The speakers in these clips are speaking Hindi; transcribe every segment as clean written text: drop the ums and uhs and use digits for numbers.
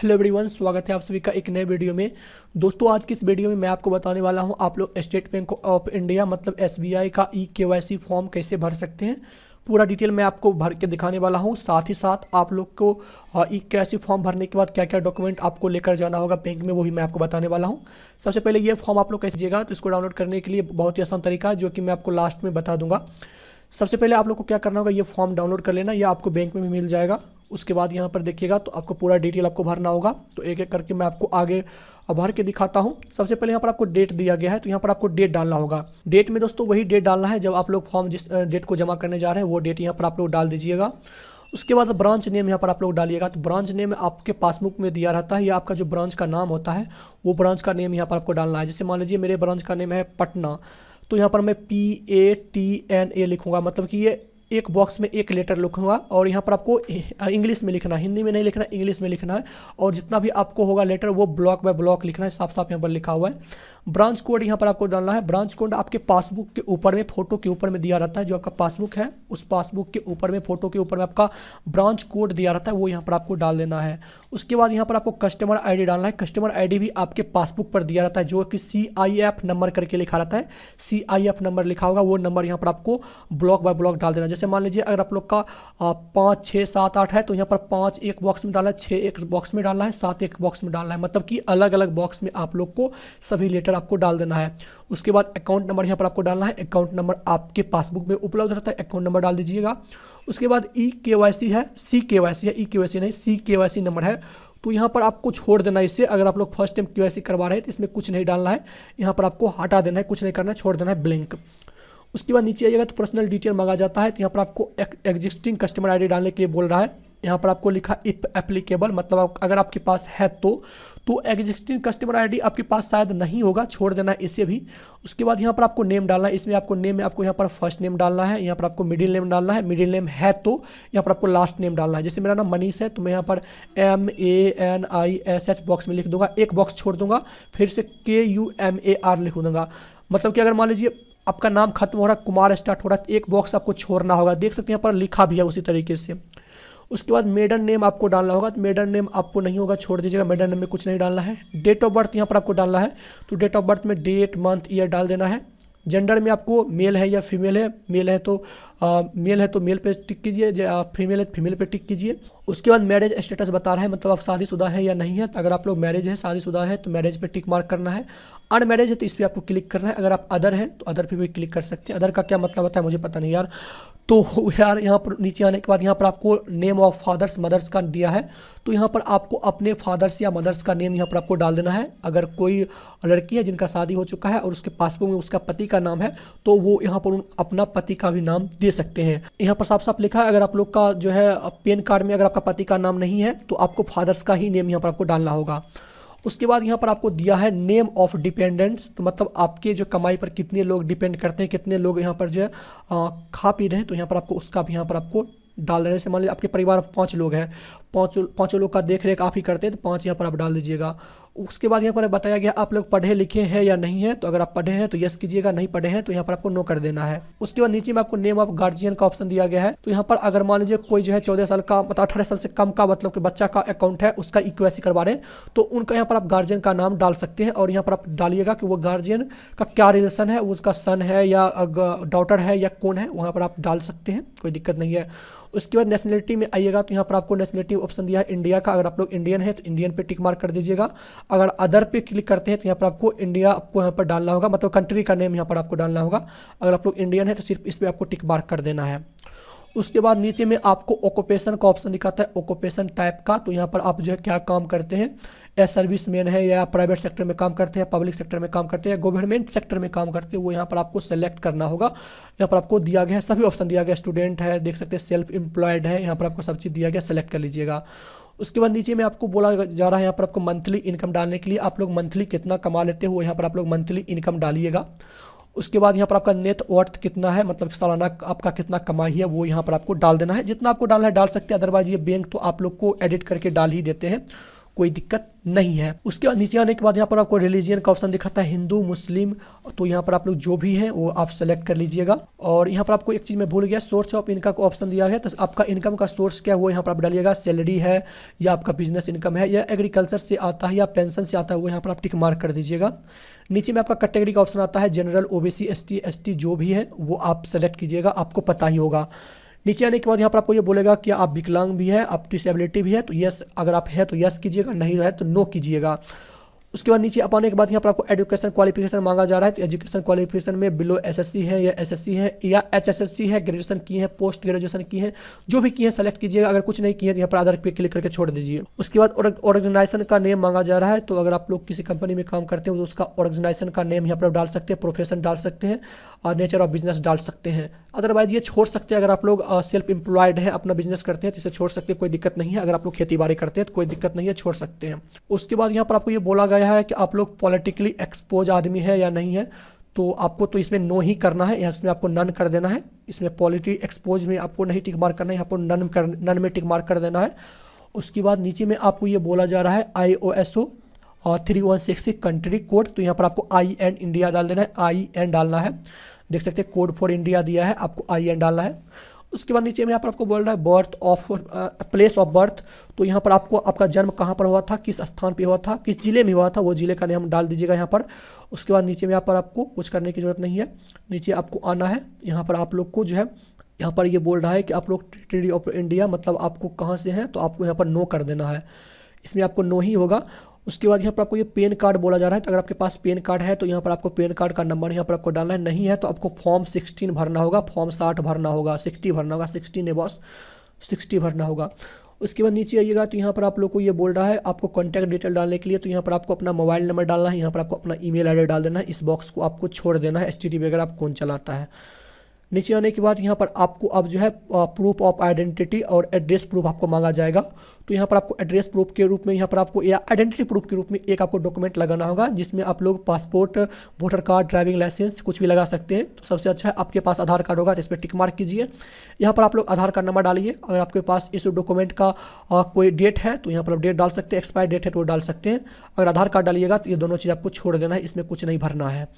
हेलो एवरीवन, स्वागत है आप सभी का एक नए वीडियो में। दोस्तों, आज की इस वीडियो में मैं आपको बताने वाला हूं आप लोग स्टेट बैंक ऑफ इंडिया मतलब एसबीआई का ई-केवाईसी फॉर्म कैसे भर सकते हैं। पूरा डिटेल मैं आपको भर के दिखाने वाला हूं। साथ ही साथ आप लोग को ई-केवाईसी फॉर्म भरने के बाद क्या क्या डॉक्यूमेंट आपको लेकर जाना होगा बैंक में, वो भी मैं आपको बताने वाला हूँ। सबसे पहले ये फॉर्म आप लोग कैसे दीजिएगा, तो इसको डाउनलोड करने के लिए बहुत ही आसान तरीका है जो कि मैं आपको लास्ट में बता दूंगा। सबसे पहले आप लोग को क्या करना होगा, ये फॉर्म डाउनलोड कर लेना, या आपको बैंक में भी मिल जाएगा। उसके बाद यहाँ पर देखिएगा तो आपको पूरा डिटेल आपको भरना होगा। तो एक एक करके मैं आपको आगे भर के दिखाता हूँ। सबसे पहले यहाँ पर आपको डेट दिया गया है, तो यहाँ पर आपको डेट डालना होगा। डेट में दोस्तों वही डेट डालना है जब आप लोग फॉर्म जिस डेट को जमा करने जा रहे हैं वो डेट यहाँ पर आप लोग डाल दीजिएगा। उसके बाद ब्रांच नेम यहाँ पर आप लोग डालिएगा। तो ब्रांच नेम आपके पासबुक में दिया रहता है, या आपका जो ब्रांच का नाम होता है वो ब्रांच का नेम यहाँ पर आपको डालना है। जैसे मान लीजिए मेरे ब्रांच का नेम है पटना, तो यहाँ पर मैं PATNA लिखूँगा, मतलब कि ये एक बॉक्स में एक लेटर लिखूंगा। और यहाँ पर आपको इंग्लिश में लिखना है, हिंदी में नहीं लिखना, इंग्लिश में लिखना है। और जितना भी आपको होगा लेटर वो ब्लॉक बाय ब्लॉक लिखना है, साफ साफ यहाँ पर लिखा हुआ है। ब्रांच कोड यहाँ पर आपको डालना है। ब्रांच कोड आपके पासबुक के ऊपर में, फोटो के ऊपर में दिया रहता है। जो आपका पासबुक है उस पासबुक के ऊपर में, फोटो के ऊपर में आपका ब्रांच कोड दिया रहता है, वो यहाँ पर आपको डाल देना है। उसके बाद यहाँ पर आपको कस्टमर ID डालना है। कस्टमर ID भी आपके पासबुक पर दिया रहता है, जो कि CIF नंबर करके लिखा रहता है। CIF नंबर लिखा होगा, वो नंबर यहाँ पर आपको ब्लॉक बाय ब्लॉक डाल देना। जैसे मान लीजिए अगर आप लोग का 5, 6, 7, 8 है, तो यहाँ पर 5 एक बॉक्स में डालना है, 6 एक बॉक्स में डालना है, 7 एक बॉक्स में डालना है। मतलब कि अलग अलग बॉक्स में आप लोग को सभी लेटर आपको डाल देना है। उसके बाद अकाउंट नंबर यहाँ पर आपको डालना है। अकाउंट नंबर आपके पासबुक में उपलब्ध रहता है, अकाउंट नंबर डाल दीजिएगा। उसके बाद ई-केवाईसी है, C-KYC है, ई-केवाईसी नहीं, C-KYC नंबर है, तो यहाँ पर आपको छोड़ देना है इससे। अगर आप लोग फर्स्ट टाइम केवाईसी करवा रहे हैं तो इसमें कुछ नहीं डालना है, यहाँ पर आपको हटा देना है, कुछ नहीं करना है, छोड़ देना है ब्लैंक। उसके बाद नीचे आइएगा तो पर्सनल डिटेल मांगा जाता है, तो यहाँ पर आपको एग्जिस्टिंग कस्टमर ID डालने के लिए बोल रहा है। यहाँ पर आपको लिखा इफ एप्लीकेबल, मतलब अगर आपके पास है तो एग्जिस्टिंग कस्टमर ID आपके पास शायद नहीं होगा, छोड़ देना है इसे भी। उसके बाद यहाँ पर आपको नेम डालना है। इसमें आपको नेम में आपको यहाँ पर फर्स्ट नेम डालना है, यहाँ पर आपको मिडिल नेम डालना है। मिडिल नेम है तो यहाँ पर आपको लास्ट नेम डालना है। जैसे मेरा नाम मनीष है, तो मैं यहाँ पर MANISH बॉक्स में लिख दूंगा, एक बॉक्स छोड़ दूंगा, फिर से KUMAR लिख दूंगा। मतलब कि अगर मान लीजिए आपका नाम खत्म हो रहा है, कुमार स्टार्ट हो रहा है, तो एक बॉक्स आपको छोड़ना होगा। देख सकते हैं यहाँ पर लिखा भी है उसी तरीके से। उसके बाद मेडन नेम आपको डालना होगा, तो मेडन नेम आपको नहीं होगा, छोड़ दीजिएगा, मेडन नेम में कुछ नहीं डालना है। डेट ऑफ बर्थ यहाँ पर आपको डालना है, तो डेट ऑफ बर्थ में डेट, मंथ, ईयर डाल देना है। जेंडर में आपको मेल है या फीमेल है, मेल है तो मेल पे टिक कीजिए, फीमेल है तो फीमेल पे टिक कीजिए। उसके बाद मैरिज स्टेटस बता रहा है, मतलब आप शादीशुदा है या नहीं है। तो अगर आप लोग मैरिज है, शादीशुदा है, तो मैरिज पे टिक मार्क करना है। अनमैरिज है तो इस पर आपको क्लिक करना है। अगर आप अदर हैं तो अदर पे भी क्लिक कर सकते हैं। अदर का क्या मतलब होता है मुझे पता नहीं यार। तो यार यहाँ पर नीचे आने के बाद यहाँ पर आपको नेम ऑफ फादर्स मदर्स का दिया है, तो यहाँ पर आपको अपने फादर्स या मदर्स का नेम यहाँ पर आपको डाल देना है। अगर कोई लड़की है जिनका शादी हो चुका है और उसके पासबुक में उसका पति का नाम है, तो वो यहाँ पर अपना पति का भी नाम दे सकते हैं। यहाँ पर साफ साफ लिखा है, अगर आप लोग का जो है पैन कार्ड में अगर आपका पति का नाम नहीं है तो आपको फादर्स का ही नेम यहाँ पर आपको डालना होगा। उसके बाद यहाँ पर आपको दिया है नेम ऑफ डिपेंडेंट्स, तो मतलब आपके जो कमाई पर कितने लोग डिपेंड करते हैं, कितने लोग यहाँ पर जो है खा पी रहे हैं, तो यहाँ पर आपको उसका भी यहाँ पर आपको डाल देने से। मान लीजिए आपके परिवार में 5 लोग हैं, पाँचों लोग का देख रेख आप ही करते हैं, तो 5 यहाँ पर आप डाल दीजिएगा। उसके बाद यहाँ पर बताया गया आप लोग पढ़े लिखे हैं या नहीं है, तो अगर आप पढ़े हैं तो यस कीजिएगा, नहीं पढ़े हैं तो यहाँ पर आपको नो कर देना है। उसके बाद नीचे में आपको नेम ऑफ गार्जियन का ऑप्शन दिया गया है, तो यहाँ पर अगर मान लीजिए कोई जो है 14 साल का मतलब 18 साल से कम का मतलब कि बच्चा का अकाउंट है, उसका ई-केवाईसी करवा रहे हैं, तो उनका यहाँ पर आप गार्जियन का नाम डाल सकते हैं। और यहाँ पर आप डालिएगा कि वो गार्जियन का क्या रिलेशन है, उसका सन है या डॉटर है या कौन है, वहाँ पर आप डाल सकते हैं, कोई दिक्कत नहीं है। उसके बाद नेशनलिटी में आइएगा, तो यहाँ पर आपको नेशनलिटी ऑप्शन दिया है इंडिया का। अगर आप लोग इंडियन है तो इंडियन पे टिक मार्क कर दीजिएगा। अगर अदर पे क्लिक करते हैं तो यहाँ पर आपको इंडिया आपको यहाँ पर डालना होगा, मतलब कंट्री का नेम यहाँ पर आपको डालना होगा। अगर आप लोग इंडियन है तो सिर्फ इस पर आपको टिक मार्क कर देना है। उसके बाद नीचे में आपको ऑक्यूपेशन का ऑप्शन दिखाता है, ऑक्यूपेशन टाइप का, तो यहाँ पर आप जो है क्या काम करते हैं, या सर्विस मैन है या प्राइवेट सेक्टर में काम करते हैं, पब्लिक सेक्टर में काम करते हैं, गवर्नमेंट सेक्टर में काम करते हैं, वो यहाँ पर आपको सेलेक्ट करना होगा। यहाँ पर आपको दिया गया है, सभी ऑप्शन दिया गया, स्टूडेंट है, देख सकते हैं, सेल्फ एम्प्लॉयड है, यहाँ पर आपको सब चीज़ दिया गया, सेलेक्ट कर लीजिएगा। उसके बाद नीचे में आपको बोला जा रहा है यहाँ पर आपको मंथली इनकम डालने के लिए, आप लोग मंथली कितना कमा लेते हो, यहाँ पर आप लोग मंथली इनकम डालिएगा। उसके बाद यहाँ पर आपका नेट वर्थ कितना है, मतलब सालाना आपका कितना कमाई है, वो यहाँ पर आपको डाल देना है। जितना आपको डालना है डाल सकते हैं, अदरवाइज ये बैंक तो आप लोग को एडिट करके डाल ही देते हैं, कोई दिक्कत नहीं है। उसके बाद नीचे आने के बाद यहाँ पर आपको रिलीजियन का ऑप्शन दिखाता है, हिंदू, मुस्लिम, तो यहाँ पर आप लोग जो भी हैं वो आप सेलेक्ट कर लीजिएगा। और यहाँ पर आपको एक चीज़ मैं भूल गया, सोर्स ऑफ इनकम का ऑप्शन दिया है, तो आपका इनकम का सोर्स क्या है वो यहाँ पर आप डालिएगा, सैलरी है या आपका बिजनेस इनकम है या एग्रीकल्चर से आता है या पेंशन से आता है, वो यहाँ पर आप टिक मार्क कर दीजिएगा। नीचे में आपका कैटेगरी का ऑप्शन आता है, जनरल, ओबीसी, एसटी, एसटी जो भी है वो आप सेलेक्ट कीजिएगा, आपको पता ही होगा। नीचे आने के बाद यहाँ पर आपको ये बोलेगा कि आप विकलांग भी है, आप डिसेबिलिटी भी है, तो यस अगर आप हैं तो यस कीजिएगा, नहीं है तो नो कीजिएगा। उसके बाद नीचे आप आने के बाद यहाँ पर आपको एजुकेशन क्वालिफिकेशन मांगा जा रहा है, तो एजुकेशन क्वालिफिकेशन में बिलो एसएससी है या एसएससी है या एचएसएससी है, ग्रेजुएशन की है, पोस्ट ग्रेजुएशन की है, जो भी की है सेलेक्ट कीजिएगा। अगर कुछ नहीं किए तो यहाँ पर आधार पे क्लिक करके छोड़ दीजिए। उसके बाद ऑर्गेनाइजेशन का नेम मांगा जा रहा है, तो अगर आप लोग किसी कंपनी में काम करते हो तो उसका ऑर्गेनाइजेशन का नेम यहाँ पर डाल सकते हैं, प्रोफेशन डाल सकते हैं और नेचर ऑफ बिजनेस डाल सकते हैं। अदरवाइज ये छोड़ सकते हैं, अगर आप लोग सेल्फ एम्प्लॉयड है, अपना बिजनेस करते हैं तो इसे छोड़ सकते हैं, कोई दिक्कत नहीं है। अगर आप लोग खेती बाड़ी करते हैं तो कोई दिक्कत नहीं है, छोड़ सकते हैं। उसके बाद यहाँ पर आपको ये बोला गया है कि आप लोग पॉलिटिकली एक्सपोज आदमी है या नहीं है, तो आपको तो इसमें नो ही करना है, इसमें आपको नन कर देना है। इसमें पॉलिटिकली एक्सपोज में आपको नहीं टिक मार्क करना है, आपको नन में टिक मार्क कर देना है। उसके बाद नीचे में आपको ये बोला जा रहा है ISO 3166 कंट्री कोड, तो यहाँ पर आपको IN इंडिया डाल देना है, IN डालना है। देख सकते हैं कोड फॉर इंडिया दिया है, आपको IN डालना है। उसके बाद नीचे में यहाँ पर आपको बोल रहा है birth of place of birth, तो यहाँ पर आपको आपका जन्म कहाँ पर हुआ था, किस स्थान पे हुआ था, किस जिले में हुआ था, वो जिले का नाम डाल दीजिएगा यहाँ पर। उसके बाद नीचे में यहाँ पर आपको कुछ करने की ज़रूरत नहीं है, नीचे आपको आना है। यहाँ पर आप लोग को जो है यहाँ पर ये बोल रहा है कि आप लोग टेरिटरी ऑफ इंडिया, मतलब आपको कहाँ से हैं, तो आपको यहाँ पर नो कर देना है, इसमें आपको नो ही होगा। उसके बाद यहाँ पर आपको ये पेन कार्ड बोला जा रहा है, तो अगर आपके पास पेन कार्ड है तो यहाँ पर आपको पेन कार्ड का नंबर यहाँ पर आपको डालना है, नहीं है तो आपको फॉर्म 16 भरना होगा, फॉर्म 60 भरना होगा, 60 भरना होगा, 16 है बॉस, 60 भरना होगा। उसके बाद नीचे आइएगा तो यहाँ पर आप लोग को ये बोल रहा है आपको कॉन्टैक्ट डिटेल डालने के लिए, तो यहाँ पर आपको अपना मोबाइल नंबर डालना है, यहाँ पर आपको अपना ईमेल आईडी डाल देना है, इस बॉक्स को आपको छोड़ देना है, STD वगैरह आप कौन चलाता है। नीचे आने के बाद यहाँ पर आपको अब जो है प्रूफ ऑफ आइडेंटिटी और एड्रेस प्रूफ आपको मांगा जाएगा, तो यहाँ पर आपको एड्रेस प्रूफ के रूप में यहाँ पर आपको या आइडेंटिटी प्रूफ के रूप में एक आपको डॉक्यूमेंट लगाना होगा, जिसमें आप लोग passport, voter card, driving licence कुछ भी लगा सकते हैं। तो सबसे अच्छा है आपके पास आधार कार्ड होगा तो इस पर टिक मार्क कीजिए। यहाँ पर आप लोग आधार कार्ड नंबर डालिए, अगर आपके पास इस डॉक्यूमेंट का कोई डेट है तो यहाँ पर आप डेट डाल सकते हैं, एक्सपायर डेट है तो वो डाल सकते हैं। अगर आधार कार्ड डालिएगा तो ये दोनों चीज़ आपको छोड़ देना है, इसमें कुछ नहीं भरना है।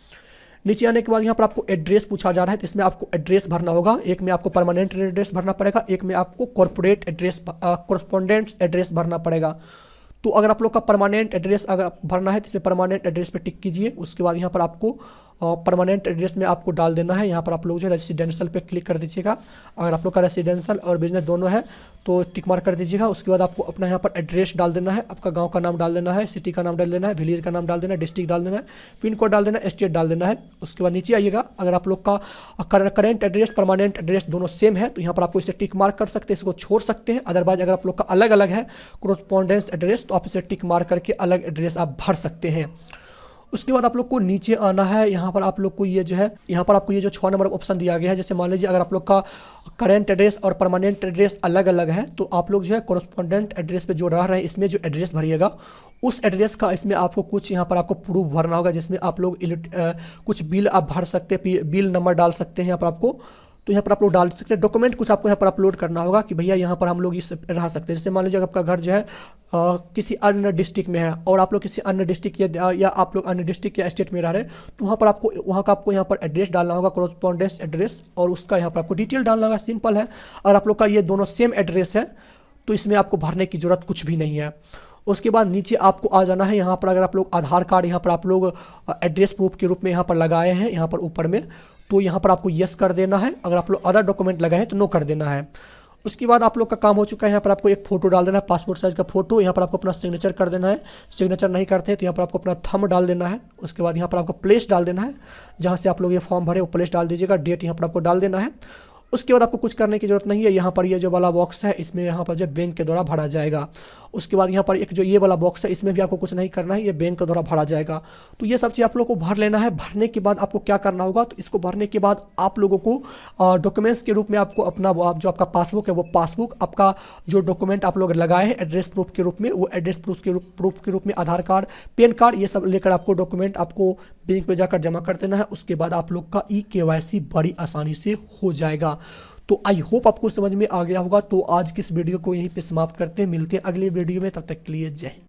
नीचे आने के बाद यहाँ पर आपको एड्रेस पूछा जा रहा है, तो इसमें आपको एड्रेस भरना होगा, एक में आपको परमानेंट एड्रेस भरना पड़ेगा, एक में आपको कॉर्पोरेट एड्रेस कॉरस्पॉन्डेंट्स एड्रेस भरना पड़ेगा। तो अगर आप लोग का परमानेंट एड्रेस अगर भरना है तो इसमें परमानेंट एड्रेस पे टिक कीजिए। उसके बाद यहाँ पर आपको परमानेंट एड्रेस में आपको डाल देना है, यहाँ पर आप लोग जो रेसिडेंशियल पे क्लिक कर दीजिएगा। अगर आप लोग का रेसिडेंशियल और बिजनेस दोनों है तो टिक मार्क कर दीजिएगा। उसके बाद आपको अपना यहाँ पर एड्रेस डाल देना है, आपका गांव का नाम डाल देना है, सिटी का नाम डाल देना है, विलेज का नाम डाल देना है, डिस्ट्रिक्ट डाल देना है, पिन कोड डाल देना है, स्टेट डाल देना है। उसके बाद नीचे आइएगा, अगर आप लोग का करेंट एड्रेस परमानेंट एड्रेस दोनों सेम है तो यहाँ पर आपको इसे टिक मार्क कर सकते हैं, इसको छोड़ सकते हैं। अदरवाइज अगर आप लोग का अलग अलग है कोरस्पॉन्डेंस एड्रेस तो आप इसे टिक मार्क करके अलग एड्रेस आप भर सकते हैं। उसके बाद आप लोग को नीचे आना है, यहाँ पर आप लोग को ये जो है यहाँ पर आपको ये जो 6 नंबर ऑप्शन दिया गया है, जैसे मान लीजिए अगर आप लोग का करेंट एड्रेस और परमानेंट एड्रेस अलग अलग है तो आप लोग जो है कोरस्पॉन्डेंट एड्रेस पे जो रह रहे हैं इसमें जो एड्रेस भरिएगा उस एड्रेस का इसमें आपको कुछ यहाँ पर आपको प्रूफ भरना होगा, जिसमें आप लोग कुछ बिल आप भर सकते हैं, बिल नंबर डाल सकते हैं यहाँ पर आपको, तो यहाँ पर आप लोग डाल सकते हैं। डॉक्यूमेंट कुछ आपको यहाँ पर अपलोड करना होगा कि भैया यहाँ पर हम लोग इस रह सकते हैं। जैसे मान लीजिए आपका घर जो है किसी अन्य डिस्ट्रिक्ट में है और आप लोग किसी अन्य डिस्ट्रिक्ट या आप लोग अन्य डिस्ट्रिक्ट या स्टेट में रह रहे हैं तो वहाँ पर आपको आपको यहाँ पर एड्रेस डालना होगा, कोरस्पॉन्डेंस एड्रेस, और उसका यहाँ पर आपको डिटेल डालना होगा। सिंपल है। और आप लोग का ये दोनों सेम एड्रेस है तो इसमें आपको भरने की ज़रूरत कुछ भी नहीं है। उसके बाद नीचे आपको आ जाना है, यहाँ पर अगर आप लोग आधार कार्ड यहाँ पर आप लोग एड्रेस प्रूफ के रूप में यहाँ पर लगाए हैं यहाँ पर ऊपर में, तो यहाँ पर आपको यस कर देना है। अगर आप लोग अदर डॉक्यूमेंट लगाए हैं तो नो कर देना है। उसके बाद आप लोग का काम हो चुका है, यहाँ पर आपको एक फ़ोटो डाल देना है, पासपोर्ट साइज का फोटो। यहाँ पर आपको अपना सिग्नेचर कर देना है, सिग्नेचर नहीं करते हैं तो यहाँ पर आपको अपना थंब डाल देना है। उसके बाद यहाँ पर आपको प्लेस डाल देना है, जहाँ से आप लोग ये फॉर्म भरे वो प्लेस डाल दीजिएगा, डेट यहाँ पर आपको डाल देना है। उसके बाद आपको कुछ करने की ज़रूरत नहीं है। यहाँ पर ये जो वाला बॉक्स है इसमें यहाँ पर जो बैंक के द्वारा भरा जाएगा। उसके बाद यहाँ पर एक जो ये वाला बॉक्स है इसमें भी आपको कुछ नहीं करना है, ये बैंक के द्वारा भरा जाएगा। तो ये सब चीज़ आप लोग को भर लेना है। भरने के बाद आपको क्या करना होगा, तो इसको भरने के बाद आप लोगों को डॉक्यूमेंट्स के रूप में आपको अपना जो आपका पासबुक है वो पासबुक, आपका जो डॉक्यूमेंट आप लोग लगाए हैं एड्रेस प्रूफ के रूप में वो एड्रेस प्रूफ के रूप में आधार कार्ड, पैन कार्ड, ये सब लेकर आपको डॉक्यूमेंट आपको बैंक में जाकर जमा कर देना है। उसके बाद आप लोग का eKYC बड़ी आसानी से हो जाएगा। तो आई होप आपको समझ में आ गया होगा। तो आज की इस वीडियो को यहीं पे समाप्त करते हैं, मिलते हैं अगली वीडियो में, तब तक के लिए जय हिंद।